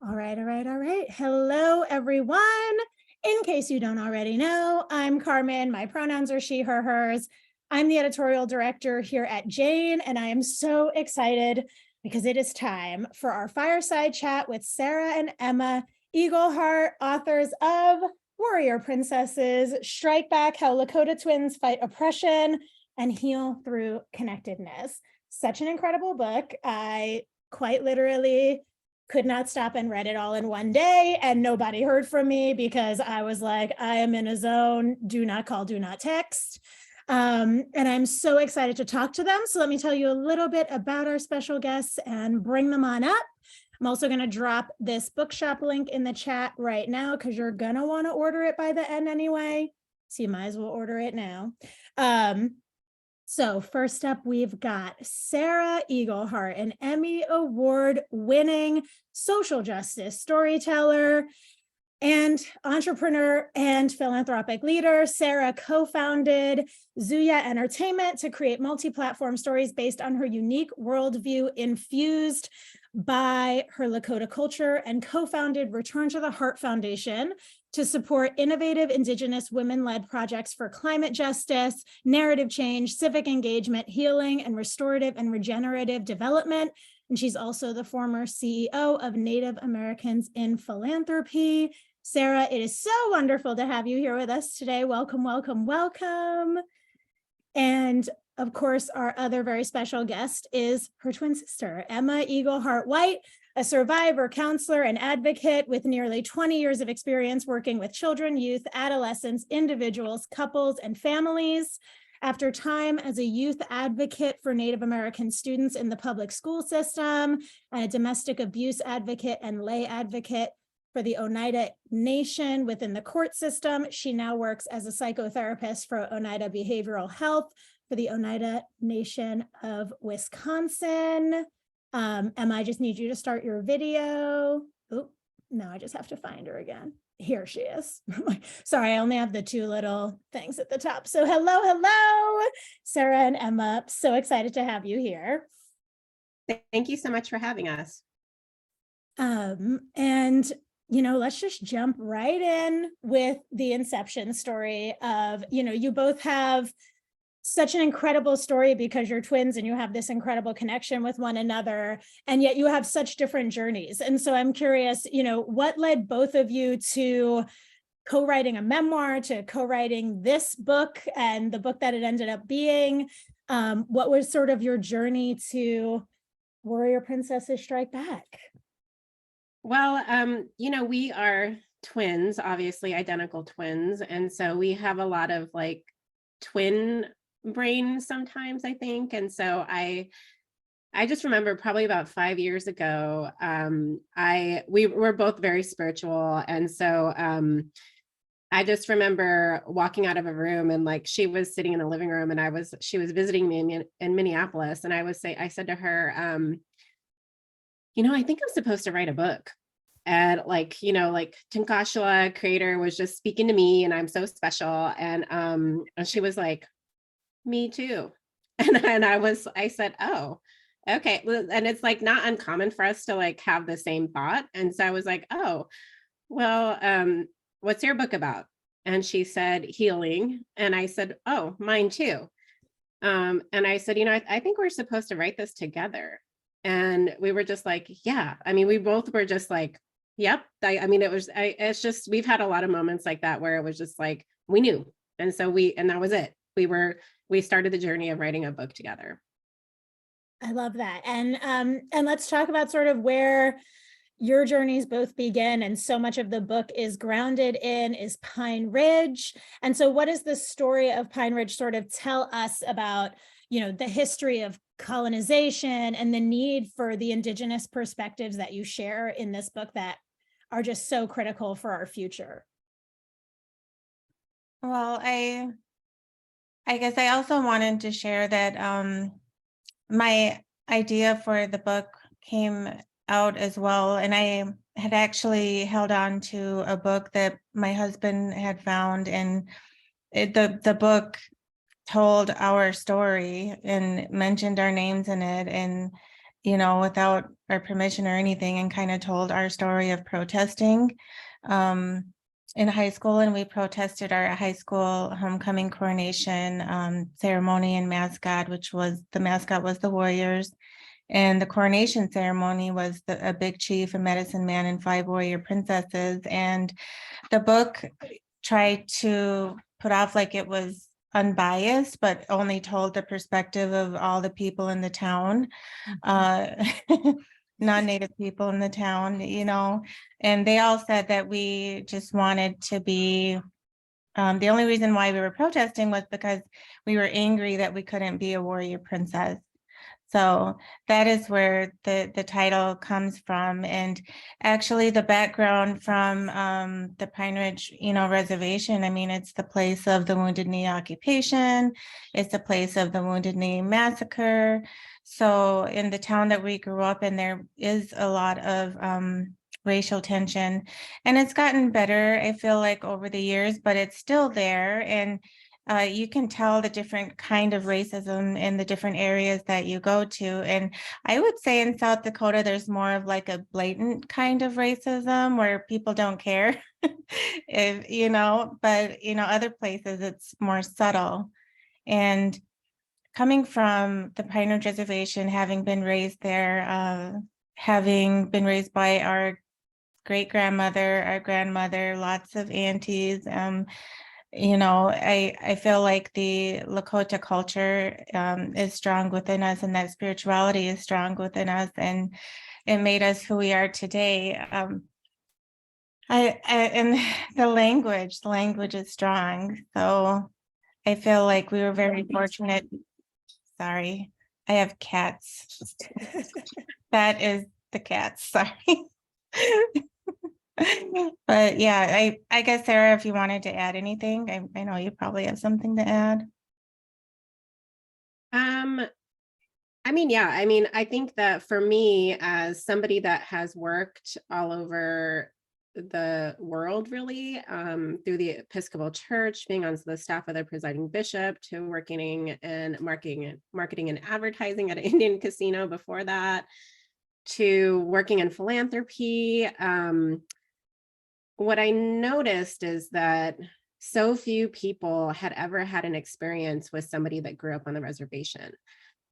All right, all right, all right. Hello, everyone. In case you don't already know, I'm Carmen. My pronouns are she, her, hers. I'm the editorial director here at Jane, and I am so excited because it is time for our fireside chat with Sarah and Emma Eagleheart, authors of Warrior Princesses, Strike Back, How Lakota Twins Fight Oppression and Heal Through Connectedness. Such an incredible book. I quite literally could not stop and read it all in one day, and nobody heard from me because I was like, I am in a zone, do not call, do not text. And I'm so excited to talk to them. So let me tell you a little bit about our special guests and bring them on up. I'm also going to drop this bookshop link in the chat right now because you're going to want to order it by the end anyway. So you might as well order it now. So first up, we've got Sarah Eagleheart, an Emmy Award-winning social justice storyteller and entrepreneur and philanthropic leader. Sarah co-founded Zuya Entertainment to create multi-platform stories based on her unique worldview infused by her Lakota culture, and co-founded Return to the Heart Foundation to support innovative Indigenous women-led projects for climate justice, narrative change, civic engagement, healing, and restorative and regenerative development. And she's also the former CEO of Native Americans in Philanthropy. Sarah, it is so wonderful to have you here with us today. Welcome, welcome, welcome. And of course, our other very special guest is her twin sister, Emma Eagleheart White, a survivor, counselor, and advocate with nearly 20 years of experience working with children, youth, adolescents, individuals, couples, and families. After time as a youth advocate for Native American students in the public school system, and a domestic abuse advocate and lay advocate for the Oneida Nation within the court system, she now works as a psychotherapist for Oneida Behavioral Health for the Oneida Nation of Wisconsin. Emma, I just need you to start your video. Oh, no, I just have to find her again. Here she is. Sorry, I only have the two little things at the top. So hello, Sarah and Emma. So excited to have you here. Thank you so much for having us. And let's just jump right in with the inception story of, you both have such an incredible story because you're twins and you have this incredible connection with one another, and yet you have such different journeys. And so I'm curious, what led both of you to co-writing a memoir, to co-writing this book and the book that it ended up being? What was sort of your journey to Warrior Princesses Strike Back? Well, we are twins, obviously identical twins. And so we have a lot of like twin brain sometimes, I think. And so I just remember probably about 5 years ago, we were both very spiritual. And so I just remember walking out of a room and like she was sitting in the living room and she was visiting me in Minneapolis. And I said to her, I think I'm supposed to write a book. And Tinkashua creator was just speaking to me and I'm so special. And she was like, me too. And I said, oh, okay. And it's like not uncommon for us to like have the same thought. And so I was like, oh, well, what's your book about? And she said, healing. And I said, oh, mine too. And I said, I think we're supposed to write this together. And we were just like, yeah. I mean, we both were just like, yep. It's just, we've had a lot of moments like that where it was just like, we knew. And so and that was it. We started the journey of writing a book together. I love that. And let's talk about sort of where your journeys both begin, and so much of the book is grounded in is Pine Ridge. And so what does the story of Pine Ridge sort of tell us about, the history of colonization and the need for the Indigenous perspectives that you share in this book that are just so critical for our future? Well, I guess I also wanted to share that my idea for the book came out as well. And I had actually held on to a book that my husband had found, and the book told our story and mentioned our names in it. And without our permission or anything, and kind of told our story of protesting in high school. And we protested our high school homecoming coronation ceremony and mascot, which was the mascot was the Warriors. And the coronation ceremony was a big chief, a medicine man, and 5 warrior princesses. And the book tried to put off like it was unbiased, but only told the perspective of all the people in the town, non-native people in the town, and they all said that we just wanted to be, the only reason why we were protesting was because we were angry that we couldn't be a warrior princess. So that is where the title comes from. And actually the background from the Pine Ridge, reservation, I mean, it's the place of the Wounded Knee occupation. It's the place of the Wounded Knee massacre. So in the town that we grew up in, there is a lot of racial tension, and it's gotten better, I feel like, over the years, but it's still there. And you can tell the different kind of racism in the different areas that you go to. And I would say in South Dakota, there's more of like a blatant kind of racism where people don't care, but, other places it's more subtle. And coming from the Pine Ridge Reservation, having been raised there, having been raised by our great-grandmother, our grandmother, lots of aunties, I feel like the Lakota culture is strong within us, and that spirituality is strong within us, and it made us who we are today. And the language is strong. So I feel like we were very fortunate. Sorry, I have cats. That is the cats, sorry. But yeah, I guess, Sarah, if you wanted to add anything, I know you probably have something to add. I think that for me, as somebody that has worked all over the world, really, through the Episcopal Church, being on the staff of the presiding bishop, to working in marketing and advertising at an Indian casino before that, to working in philanthropy, what I noticed is that so few people had ever had an experience with somebody that grew up on the reservation.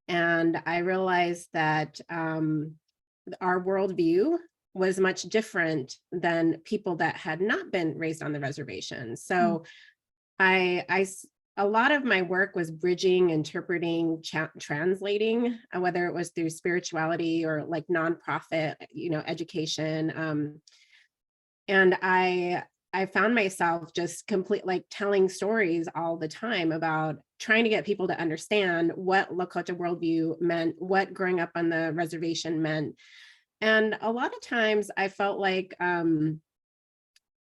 And I realized that our worldview was much different than people that had not been raised on the reservation. So a lot of my work was bridging, interpreting, translating, whether it was through spirituality or like nonprofit, education. And I found myself just like telling stories all the time about trying to get people to understand what Lakota worldview meant, what growing up on the reservation meant. And a lot of times I felt like the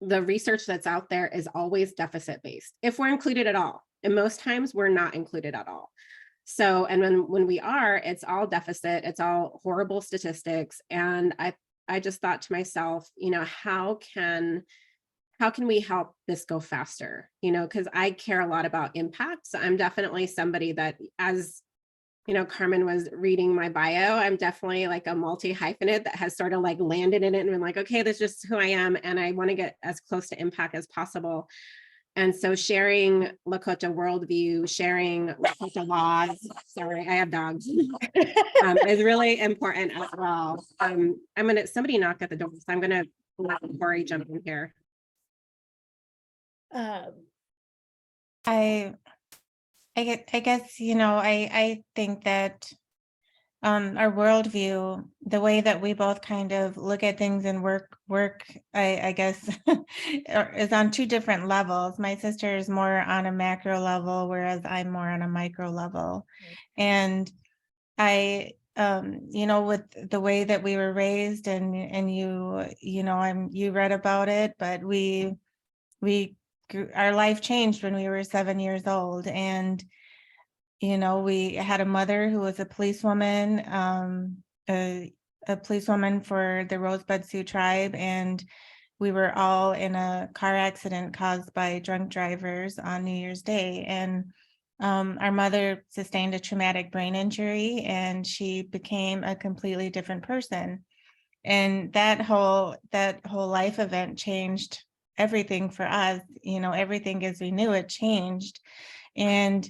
research that's out there is always deficit-based, if we're included at all. And most times we're not included at all. So, and when we are, it's all deficit, it's all horrible statistics. And I just thought to myself, how can we help this go faster? Because I care a lot about impact. So I'm definitely somebody that, as Carmen was reading my bio, I'm definitely like a multi-hyphenate that has sort of like landed in it and been like, okay, that's just who I am. And I want to get as close to impact as possible. And so sharing Lakota worldview, sharing Lakota laws, sorry, I have dogs, is really important as well. Somebody knock at the door, so I'm gonna let Corey jump in here. I guess, I think that our worldview, the way that we both kind of look at things and work, I guess, is on 2 different levels. My sister is more on a macro level, whereas I'm more on a micro level. And I, with the way that we were raised, and you read about it, but we our life changed when we were 7 years old. And we had a mother who was a policewoman, a policewoman for the Rosebud Sioux tribe, and we were all in a car accident caused by drunk drivers on New Year's Day. And Our mother sustained a traumatic brain injury and she became a completely different person. And that whole life event changed everything for us. You know, everything as we knew it changed. And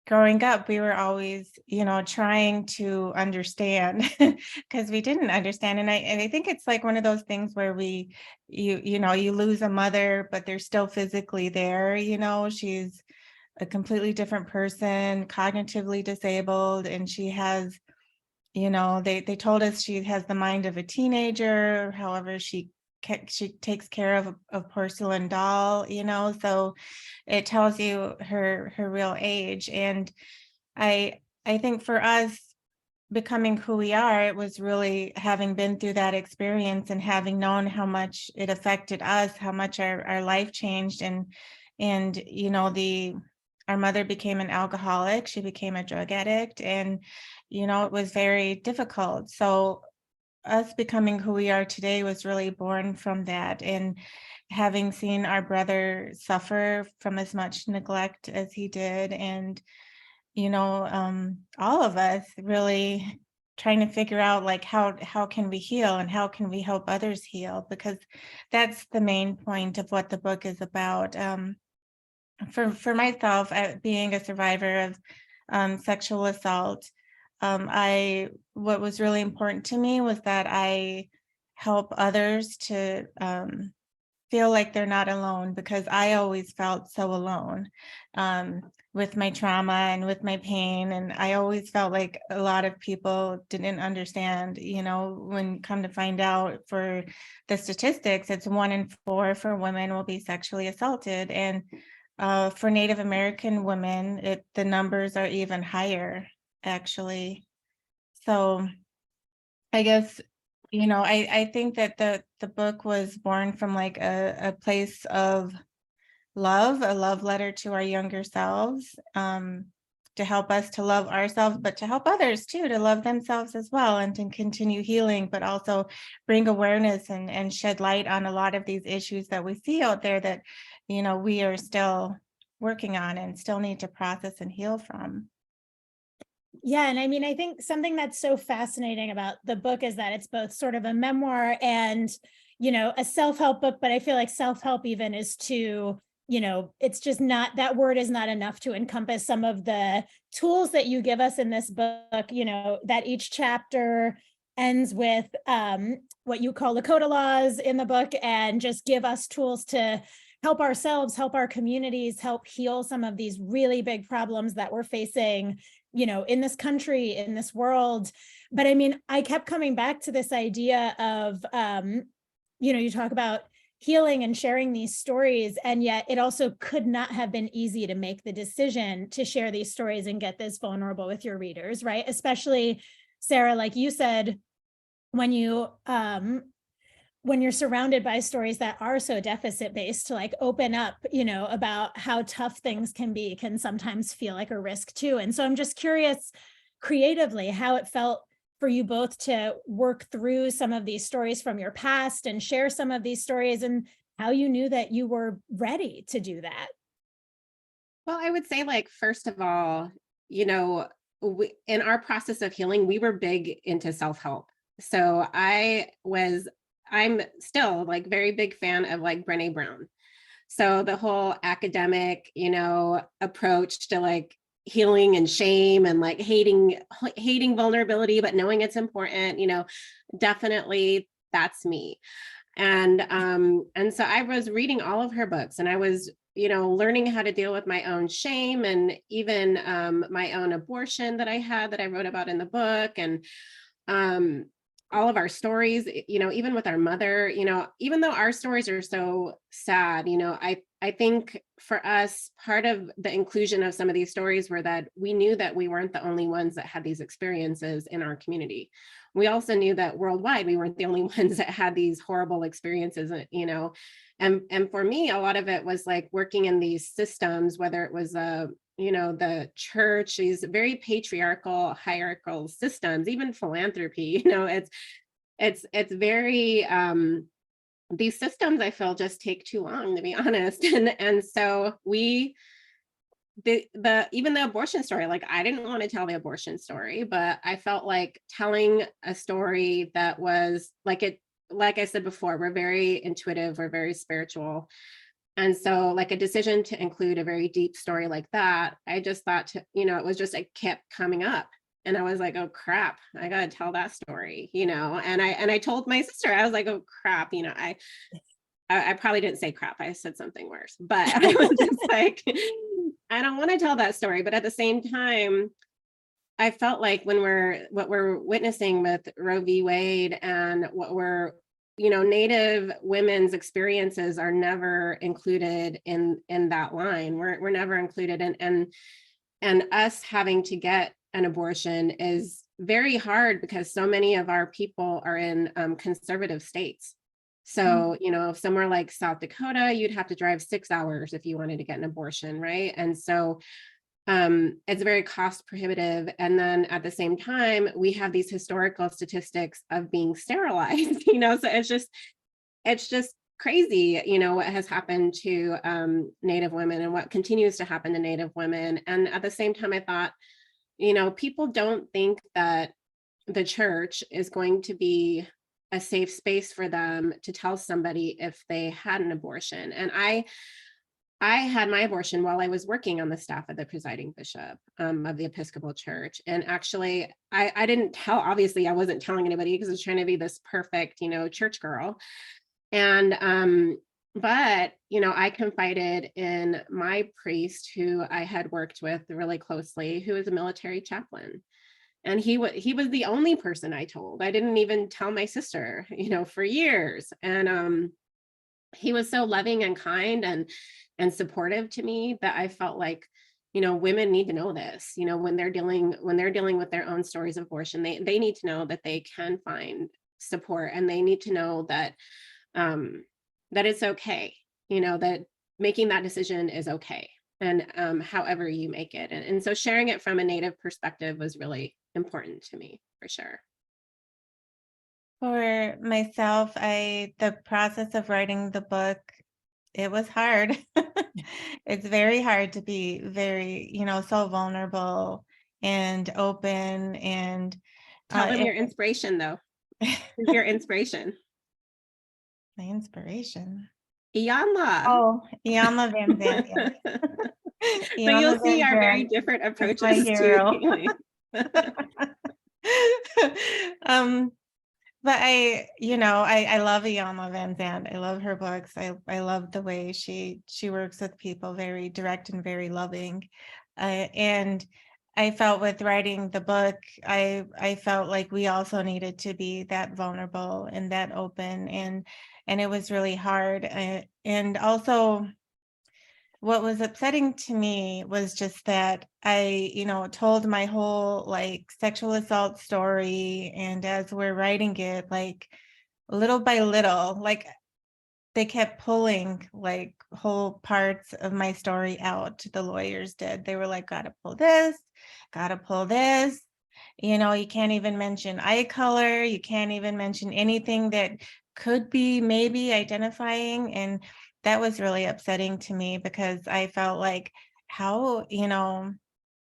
growing up, we were always, you know, trying to understand because we didn't understand. And I think it's like one of those things where you know, you lose a mother, but they're still physically there. You know, she's a completely different person, cognitively disabled, and she has, you know, they told us she has the mind of a teenager. However, she takes care of a porcelain doll, you know, so it tells you her real age. And I think for us becoming who we are, it was really having been through that experience and having known how much it affected us, how much our life changed. And you know, our mother became an alcoholic, she became a drug addict, and you know, it was very difficult. So us becoming who we are today was really born from that. And having seen our brother suffer from as much neglect as he did, and you know, all of us really trying to figure out like how can we heal and how can we help others heal, because that's the main point of what the book is about. For myself, being a survivor of sexual assault, what was really important to me was that I help others to feel like they're not alone, because I always felt so alone with my trauma and with my pain. And I always felt like a lot of people didn't understand, you know, when come to find out for the statistics, it's 1 in 4 for women will be sexually assaulted. And for Native American women, the numbers are even higher, actually. So I guess, you know, I think that the book was born from like a place of love, a love letter to our younger selves, to help us to love ourselves, but to help others too, to love themselves as well, and to continue healing, but also bring awareness and shed light on a lot of these issues that we see out there that, you know, we are still working on and still need to process and heal from. Yeah. And I mean, I think something that's so fascinating about the book is that it's both sort of a memoir and, you know, a self-help book, but I feel like self-help even is too, you know, it's just not, that word is not enough to encompass some of the tools that you give us in this book, you know, that each chapter ends with what you call Lakota laws in the book, and just give us tools to help ourselves, help our communities, help heal some of these really big problems that we're facing, you know, in this country, in this world. But I mean, I kept coming back to this idea of, you know, you talk about healing and sharing these stories, and yet it also could not have been easy to make the decision to share these stories and get this vulnerable with your readers, right? Especially, Sarah, like you said, when you're surrounded by stories that are so deficit based, to like open up, you know, about how tough things can be, can sometimes feel like a risk too. And so I'm just curious creatively how it felt for you both to work through some of these stories from your past and share some of these stories, and how you knew that you were ready to do that. Well, I would say, like, first of all, you know, in our process of healing, we were big into self-help. So I'm still like very big fan of like Brené Brown. So the whole academic, you know, approach to like healing and shame and like hating vulnerability, but knowing it's important, you know, definitely that's me. And so I was reading all of her books, and I was, you know, learning how to deal with my own shame, and even my own abortion that I had, that I wrote about in the book. And all of our stories, you know, even with our mother, you know, even though our stories are so sad, you know, I think for us, part of the inclusion of some of these stories were that we knew that we weren't the only ones that had these experiences in our community. We also knew that worldwide, we weren't the only ones that had these horrible experiences, you know. And for me, a lot of it was like working in these systems, whether it was you know, the church, these very patriarchal, hierarchical systems, even philanthropy, you know, it's very, these systems I feel just take too long, to be honest. And so we even the abortion story, like I didn't want to tell the abortion story, but I felt like telling a story that was like I said before, we're very intuitive, we're very spiritual. And so like a decision to include a very deep story like that, I just thought it was just, it kept coming up. And I was like, oh crap, I gotta tell that story, and I told my sister, I was like, oh crap, I probably didn't say crap. I said something worse, but I was just like, I don't want to tell that story. But at the same time, I felt like what we're witnessing with Roe v. Wade and what Native women's experiences are never included in that line. We're never included, and us having to get an abortion is very hard because so many of our people are in conservative states. So, somewhere like South Dakota, you'd have to drive 6 hours if you wanted to get an abortion, right? And so it's very cost prohibitive. And then at the same time, we have these historical statistics of being sterilized, so it's just crazy, what has happened to Native women and what continues to happen to Native women. And at the same time, I thought, people don't think that the church is going to be a safe space for them to tell somebody if they had an abortion. And I had my abortion while I was working on the staff of the presiding bishop of the Episcopal Church. And actually, I didn't tell, obviously I wasn't telling anybody because I was trying to be this perfect, church girl. And, but, I confided in my priest who I had worked with really closely, who was a military chaplain. And he was the only person I told. I didn't even tell my sister, for years. And he was so loving and kind and supportive to me that I felt like, women need to know this, when they're dealing with their own stories of abortion, they need to know that they can find support, and they need to know that that it's okay, that making that decision is okay. And however you make it. And so sharing it from a Native perspective was really important to me, for sure. For myself, the process of writing the book, it was hard. It's very hard to be very, so vulnerable and open. And Tell them your inspiration, though. Who's your inspiration? My inspiration. Iyanla. Oh, Iyanla Vanzant. Yeah. So you'll see our very different approaches to healing. But I love Iyanla Vanzant. I love her books. I love the way she works with people, very direct and very loving. And I felt with writing the book, I felt like we also needed to be that vulnerable and that open, and it was really hard. And also, what was upsetting to me was just that I, told my whole like sexual assault story. And as we're writing it, like little by little, like they kept pulling like whole parts of my story out. The lawyers did. They were like, gotta pull this, gotta pull this. You can't even mention eye color. You can't even mention anything that could be maybe identifying. And that was really upsetting to me because I felt like how,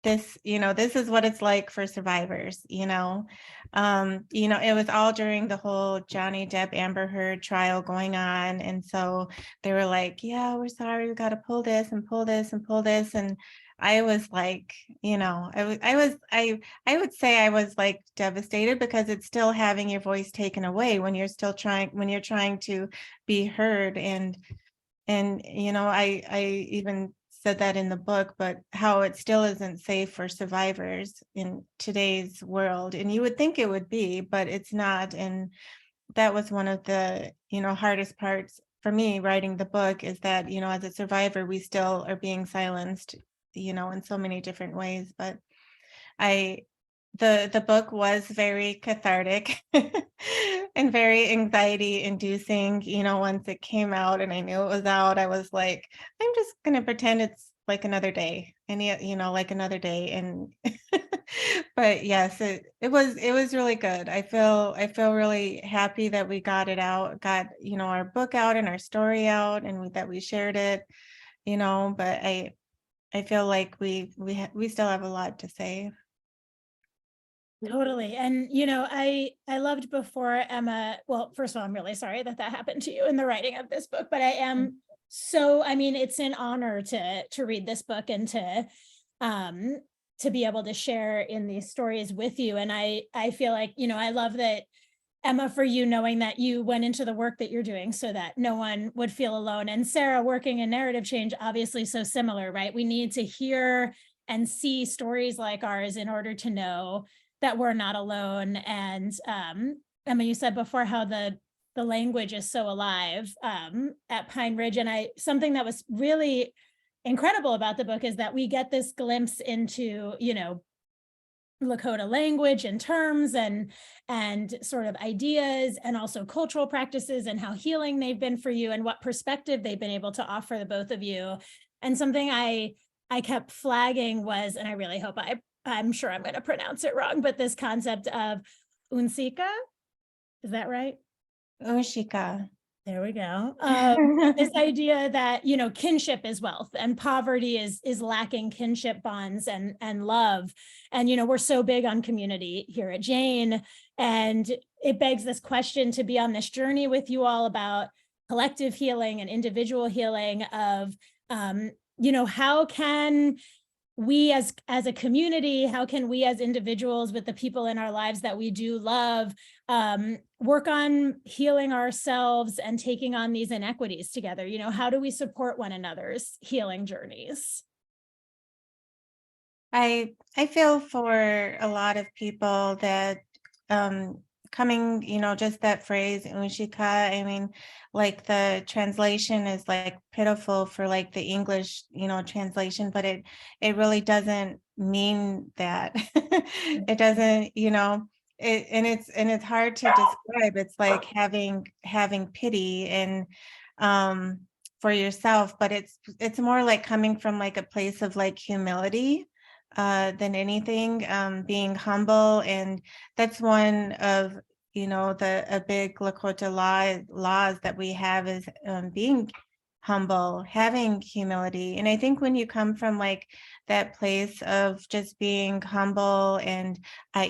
this is what it's like for survivors, it was all during the whole Johnny Depp Amber Heard trial going on. And so they were like, yeah, we're sorry, we got to pull this and pull this and pull this. And I was like, I would say I was like devastated because it's still having your voice taken away when you're trying to be heard. And I even said that in the book, but how it still isn't safe for survivors in today's world. And you would think it would be, but it's not. And that was one of the, hardest parts for me writing the book, is that, as a survivor, we still are being silenced, in so many different ways. But the book was very cathartic and very anxiety inducing, once it came out and I knew it was out. I was like, I'm just going to pretend it's like another day, and like another day. And but yes, it was really good. I feel really happy that we got it out, got, our book out and our story out, and that we shared it, but I I feel like we still have a lot to say. Totally. And, you know, I loved before Emma, well, first of all, I'm really sorry that that happened to you in the writing of this book, but I am so, I mean, it's an honor to read this book and to be able to share in these stories with you. And I feel like, you know, I love that, Emma, for you, knowing that you went into the work that you're doing so that no one would feel alone. And Sarah, working in narrative change, obviously so similar, right? We need to hear and see stories like ours in order to know that we're not alone. And Emma, you said before how the language is so alive at Pine Ridge. And something that was really incredible about the book is that we get this glimpse into, you know, Lakota language and terms and sort of ideas, and also cultural practices and how healing they've been for you and what perspective they've been able to offer the both of you. And something I kept flagging was, and I really hope I'm sure I'm going to pronounce it wrong, but this concept of unsika, is that right? Ushika. There we go. This idea that, you know, kinship is wealth and poverty is lacking kinship bonds and love. And, you know, we're so big on community here at Jane. And it begs this question to be on this journey with you all about collective healing and individual healing of, you know, how can we as a community, how can we as individuals with the people in our lives that we do love, work on healing ourselves and taking on these inequities together? You know, how do we support one another's healing journeys? I feel for a lot of people that coming, you know, just that phrase Unshika, I mean, like the translation is like pitiful for like the English, you know, translation, but it really doesn't mean that. It doesn't, you know, it's hard to describe. It's like having pity and for yourself, but it's more like coming from like a place of like humility than anything, being humble. And that's one of, you know, a big Lakota laws that we have is being humble, having humility. And I think when you come from like that place of just being humble and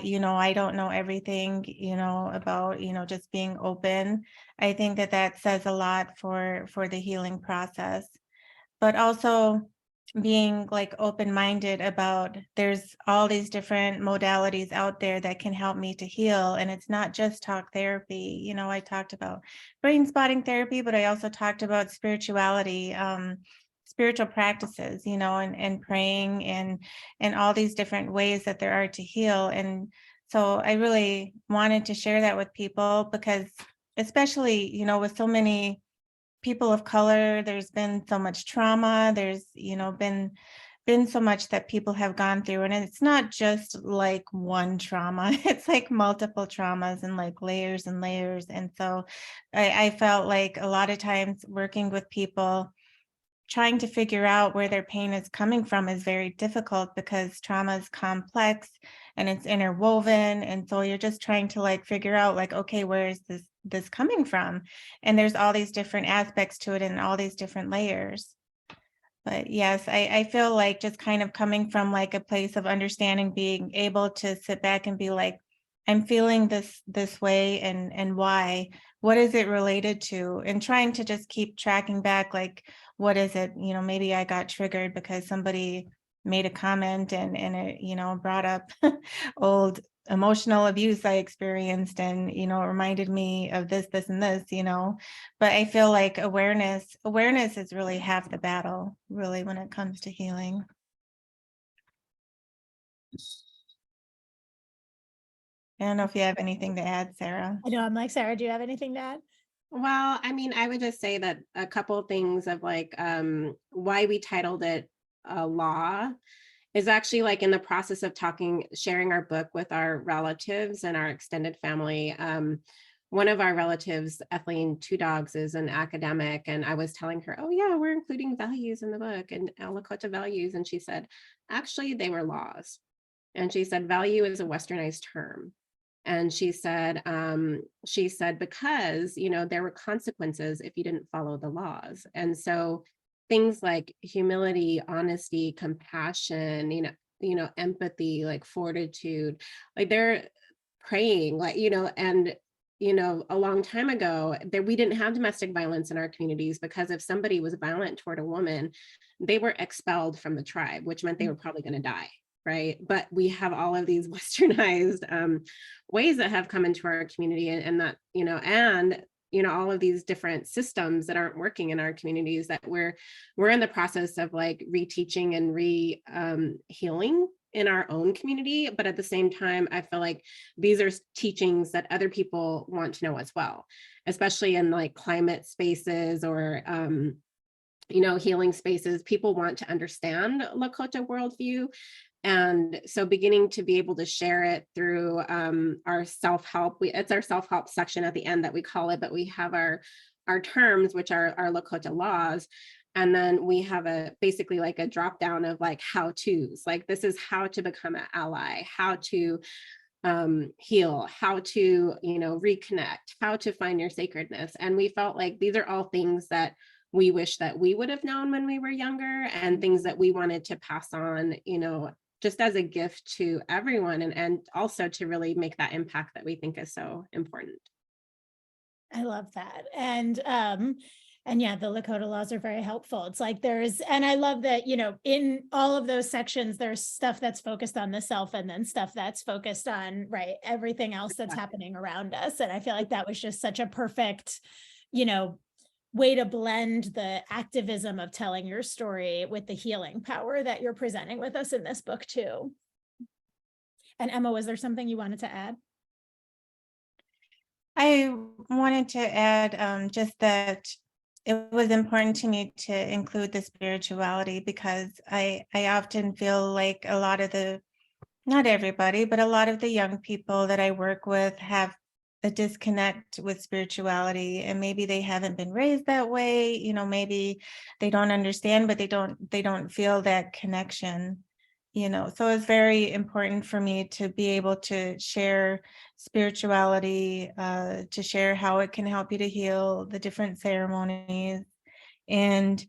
you know, I don't know everything, you know, about, you know, just being open, I think that says a lot for the healing process. But also being like open-minded about there's all these different modalities out there that can help me to heal. And it's not just talk therapy. You know, I talked about brain spotting therapy, but I also talked about spirituality, spiritual practices, you know, and praying and all these different ways that there are to heal. And so I really wanted to share that with people because especially, you know, with so many people of color, there's been so much trauma, there's, you know, been so much that people have gone through, and it's not just like one trauma, it's like multiple traumas and like layers and layers. And so I felt like a lot of times working with people, trying to figure out where their pain is coming from is very difficult because trauma is complex and it's interwoven. And so you're just trying to like figure out like, okay, where is this coming from? And there's all these different aspects to it and all these different layers. But yes, I feel like just kind of coming from like a place of understanding, being able to sit back and be like, I'm feeling this way and why, what is it related to? And trying to just keep tracking back, like, what is it? You know, maybe I got triggered because somebody made a comment and it, you know, brought up old emotional abuse I experienced and, you know, it reminded me of this, and this, you know. But I feel like awareness is really half the battle, really, when it comes to healing. I don't know if you have anything to add, Sarah. I know, I'm like, Sarah, do you have anything to add? Well, I mean, I would just say that a couple of things of like why we titled it Law is actually like in the process of sharing our book with our relatives and our extended family. One of our relatives, Ethline Two Dogs, is an academic, and I was telling her, oh yeah, we're including values in the book and Lakota values. And she said, actually, they were laws. And she said, value is a westernized term. And she said, because, you know, there were consequences if you didn't follow the laws. And so things like humility, honesty, compassion, empathy, like fortitude, like they're praying, like, and a long time ago there we didn't have domestic violence in our communities, because if somebody was violent toward a woman, they were expelled from the tribe, which meant they were probably going to die. Right. But we have all of these westernized ways that have come into our community, and that, all of these different systems that aren't working in our communities, that we're in the process of like reteaching and healing in our own community. But at the same time, I feel like these are teachings that other people want to know as well, especially in like climate spaces or healing spaces. People want to understand Lakota worldview. And so beginning to be able to share it through our self-help, it's our self-help section at the end that we call it, but we have our terms, which are our Lakota laws. And then we have basically like a drop down of like how to's, like this is how to become an ally, how to heal, how to, reconnect, how to find your sacredness. And we felt like these are all things that we wish that we would have known when we were younger, and things that we wanted to pass on, just as a gift to everyone, and also to really make that impact that we think is so important. I love that. And yeah, the Lakota laws are very helpful. It's like and I love that, in all of those sections, there's stuff that's focused on the self, and then stuff that's focused on, right, everything else that's happening around us. And I feel like that was just such a perfect, way to blend the activism of telling your story with the healing power that you're presenting with us in this book too. And Emma, was there something you wanted to add? I wanted to add just that it was important to me to include the spirituality, because I often feel like a lot of not everybody, but a lot of the young people that I work with have a disconnect with spirituality, and maybe they haven't been raised that way. Maybe they don't understand, but they don't feel that connection. So it's very important for me to be able to share spirituality, to share how it can help you to heal, the different ceremonies, and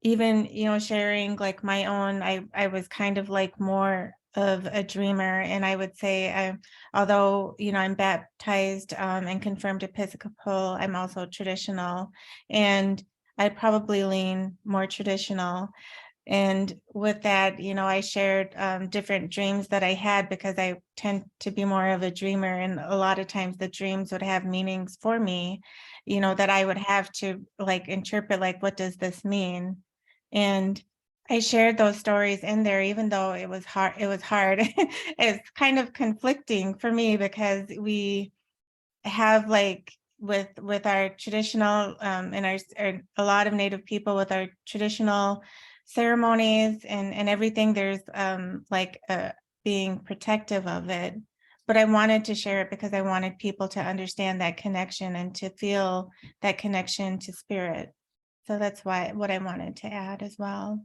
even, sharing like my own. I was kind of like more of a dreamer, and I would say, although, I'm baptized and confirmed Episcopal, I'm also traditional, and I probably lean more traditional. And with that, I shared different dreams that I had, because I tend to be more of a dreamer. And a lot of times the dreams would have meanings for me, that I would have to like interpret, like, what does this mean? And I shared those stories in there, even though it was hard. It's kind of conflicting for me, because we have like with our traditional and our a lot of Native people with our traditional ceremonies and everything, there's like being protective of it. But I wanted to share it because I wanted people to understand that connection and to feel that connection to spirit. So that's what I wanted to add as well.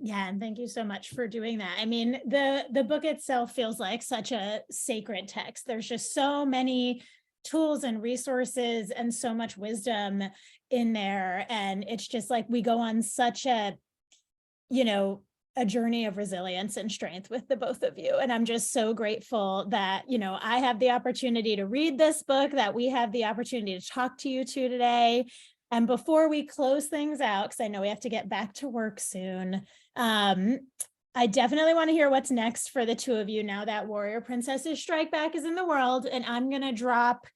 Yeah, and thank you so much for doing that. I mean, the book itself feels like such a sacred text. There's just so many tools and resources and so much wisdom in there. And it's just like we go on such a journey of resilience and strength with the both of you. And I'm just so grateful that, I have the opportunity to read this book, that we have the opportunity to talk to you two today. And before we close things out, because I know we have to get back to work soon, I definitely want to hear what's next for the two of you now that Warrior Princesses Strike Back is in the world. And I'm going to drop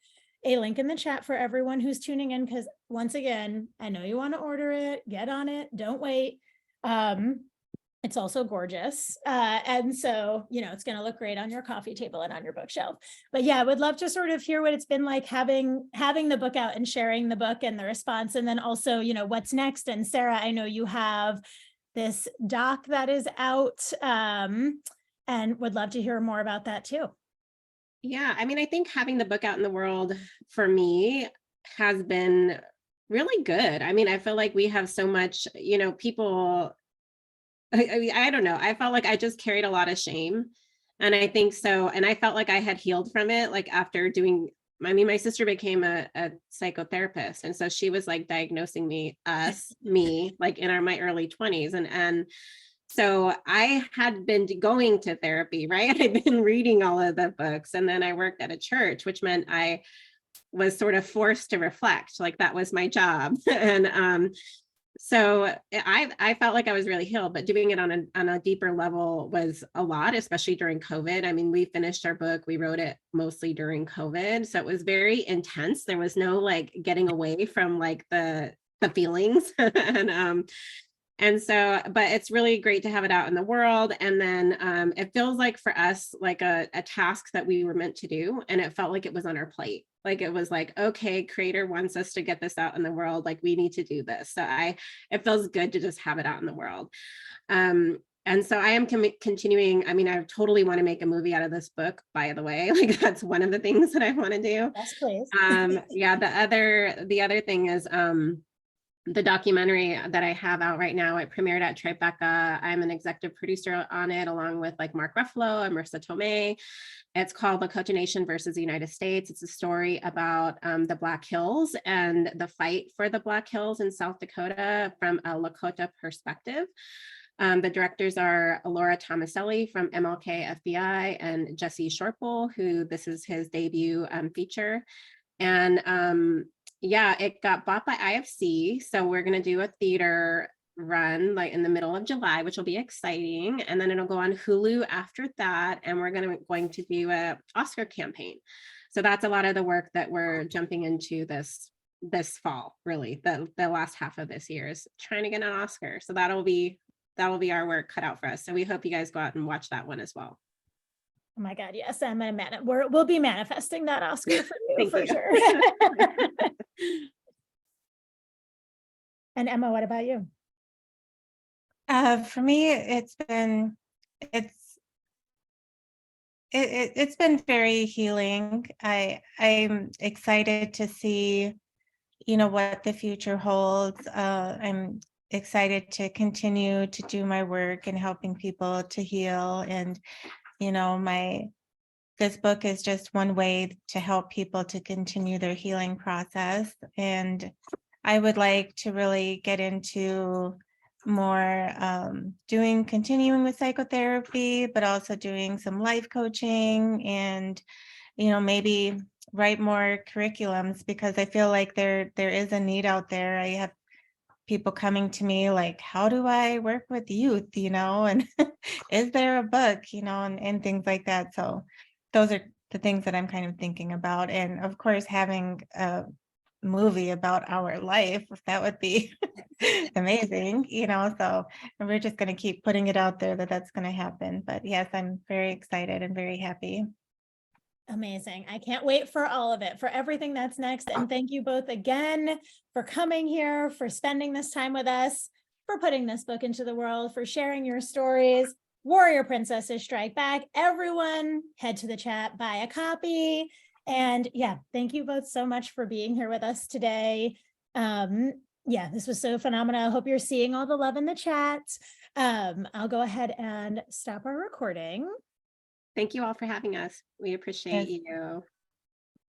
a link in the chat for everyone who's tuning in, because once again, I know you want to order it, get on it, don't wait. It's also gorgeous. And so, it's going to look great on your coffee table and on your bookshelf. But yeah, I would love to sort of hear what it's been like having the book out and sharing the book and the response. And then also, what's next. And Sarah, I know you have this doc that is out, and would love to hear more about that too. Yeah, I mean, I think having the book out in the world for me has been really good. I mean, I feel like we have so much, people, I mean, I don't know. I felt like I just carried a lot of shame. And I think so. And I felt like I had healed from it, like after doing my sister became a psychotherapist. And so she was like diagnosing me, like in my early 20s. And so I had been going to therapy, right? I'd been reading all of the books, and then I worked at a church, which meant I was sort of forced to reflect, like that was my job. And so I felt like I was really healed, but doing it on a deeper level was a lot, especially during COVID. I mean, we finished our book, we wrote it mostly during COVID. So it was very intense. There was no like getting away from like the feelings. And so, but it's really great to have it out in the world. And then it feels like for us, like a task that we were meant to do. And it felt like it was on our plate. Like it was like, okay, creator wants us to get this out in the world. Like we need to do this. So it feels good to just have it out in the world. And so I am continuing. I mean, I totally want to make a movie out of this book, by the way. Like that's one of the things that I want to do. Yes, please. Yeah. The other thing is, the documentary that I have out right now, it premiered at Tribeca. I'm an executive producer on it, along with like Mark Ruffalo and Marissa Tomei. It's called Lakota Nation versus the United States. It's a story about the Black Hills and the fight for the Black Hills in South Dakota from a Lakota perspective. The directors are Laura Tomaselli from MLK FBI and Jesse Shorple, who this is his debut feature. And yeah, it got bought by IFC. So we're going to do a theater run like in the middle of July, which will be exciting. And then it'll go on Hulu after that. And we're going to do a Oscar campaign. So that's a lot of the work that we're jumping into this fall, really. The last half of this year is trying to get an Oscar. So that'll be our work cut out for us. So we hope you guys go out and watch that one as well. Oh my God, yes, we'll be manifesting that Oscar for you for sure. And Emma, what about you? For me, it's been very healing. I'm excited to see, what the future holds. I'm excited to continue to do my work and helping people to heal. And, this book is just one way to help people to continue their healing process. And I would like to really get into more continuing with psychotherapy, but also doing some life coaching and, maybe write more curriculums, because I feel like there is a need out there. I have people coming to me like, how do I work with youth, and is there a book, and things like that. So those are the things that I'm kind of thinking about. And of course, having a movie about our life, that would be amazing, so we're just going to keep putting it out there that that's going to happen. But yes, I'm very excited and very happy. Amazing. I can't wait for all of it, for everything that's next. And thank you both again for coming here, for spending this time with us, for putting this book into the world, for sharing your stories. Warrior Princesses Strike Back. Everyone head to the chat, buy a copy. And yeah, thank you both so much for being here with us today. Yeah, this was so phenomenal. I hope you're seeing all the love in the chat. I'll go ahead and stop our recording. Thank you all for having us. We appreciate you.